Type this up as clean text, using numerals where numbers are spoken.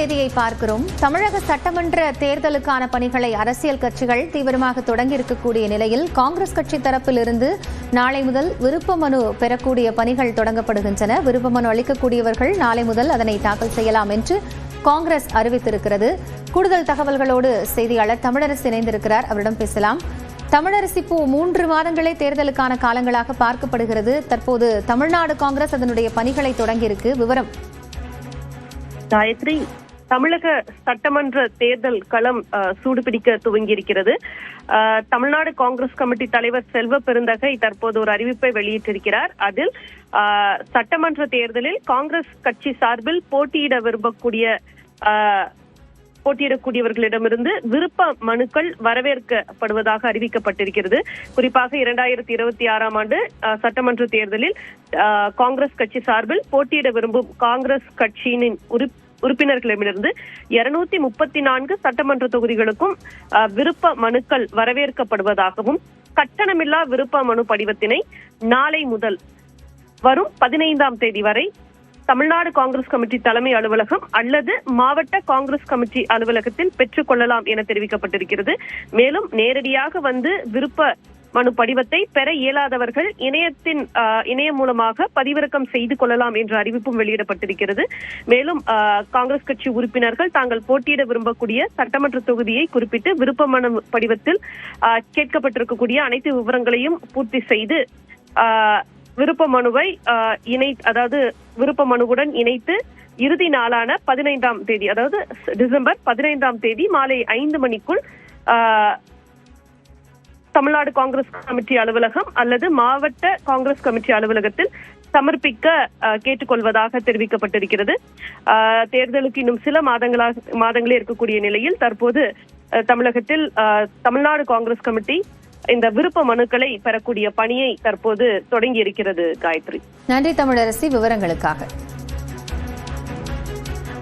செய்தியை பார்க்கிறோம். தமிழக சட்டமன்ற தேர்தலுக்கான பணிகளை அரசியல் கட்சிகள் தீவிரமாக தொடங்கி இருக்கக்கூடிய நிலையில் காங்கிரஸ் கட்சி தரப்பில் இருந்து நாளை முதல் விருப்ப மனு பெறக்கூடிய பணிகள் தொடங்கப்படுகின்றன. விருப்ப மனு அளிக்கக்கூடியவர்கள் நாளை முதல் அதனை தாக்கல் செய்யலாம் என்று காங்கிரஸ் அறிவித்திருக்கிறது. கூடுதல் தகவல்களோடு செய்தியாளர் தமிழரசு இணைந்திருக்கிறார். அவரிடம் பேசலாம். தமிழரசு, இப்போ 3 மாதங்களே தேர்தலுக்கான காலங்களாக பார்க்கப்படுகிறது. தற்போது தமிழ்நாடு காங்கிரஸ் அதனுடைய பணிகளை தொடங்கியிருக்கு. விவரம். காயத்ரி, தமிழக சட்டமன்ற தேர்தல் களம் சூடுபிடிக்க துவங்கியிருக்கிறது. தமிழ்நாடு காங்கிரஸ் கமிட்டி தலைவர் செல்வ பெருந்தகை தற்போது ஒரு அறிவிப்பை வெளியிட்டிருக்கிறார். அதில் சட்டமன்ற தேர்தலில் காங்கிரஸ் கட்சி சார்பில் போட்டியிடக்கூடியவர்களிடமிருந்து விருப்ப மனுக்கள் வரவேற்கப்படுவதாக அறிவிக்கப்பட்டிருக்கிறது. குறிப்பாக 2026ஆம் ஆண்டு சட்டமன்ற தேர்தலில் காங்கிரஸ் கட்சி சார்பில் போட்டியிட விரும்பும் காங்கிரஸ் கட்சியின் உறுப்பினர்களிடமிருந்து 234 சட்டமன்ற தொகுதிகளுக்கும் விருப்ப மனுக்கள் வரவேற்கப்படுவதாகவும் கட்டணமில்லா விருப்ப மனு படிவத்தினை நாளை முதல் வரும் 15ஆம் தேதி வரை தமிழ்நாடு காங்கிரஸ் கமிட்டி தலைமை அலுவலகம் அல்லது மாவட்ட காங்கிரஸ் கமிட்டி அலுவலகத்தில் பெற்றுக் கொள்ளலாம் என தெரிவிக்கப்பட்டிருக்கிறது. மேலும் நேரடியாக வந்து விருப்ப மனு படிவத்தை பெற இயலாதவர்கள் இணையம் மூலமாக பதிவிறக்கம் செய்து கொள்ளலாம் என்ற அறிவிப்பும் வெளியிடப்பட்டிருக்கிறது. மேலும் காங்கிரஸ் கட்சி உறுப்பினர்கள் தாங்கள் போட்டியிட விரும்பக்கூடிய சட்டமன்ற தொகுதியை குறிப்பிட்டு விருப்ப மனு படிவத்தில் கேட்கப்பட்டிருக்கக்கூடிய அனைத்து விவரங்களையும் பூர்த்தி செய்து விருப்ப மனுவை விருப்ப மனுவுடன் இணைத்து இறுதி நாளான 15ஆம் தேதி, அதாவது டிசம்பர் 15ஆம் தேதி மாலை 5 மணிக்குள் தமிழ்நாடு காங்கிரஸ் கமிட்டி அலுவலகம் அல்லது மாவட்ட காங்கிரஸ் கமிட்டி அலுவலகத்தில் சமர்ப்பிக்க கேட்டுக்கொள்வதாக தெரிவிக்கப்பட்டிருக்கிறது. தேர்தலுக்கு இன்னும் சில மாதங்களே இருக்கக்கூடிய நிலையில் தற்போது தமிழகத்தில் தமிழ்நாடு காங்கிரஸ் கமிட்டி இந்த விருப்ப மனுக்களை பெறக்கூடிய பணியை தற்போது தொடங்கி இருக்கிறது. காயத்ரி, நன்றி தமிழரசி விவரங்களுக்காக.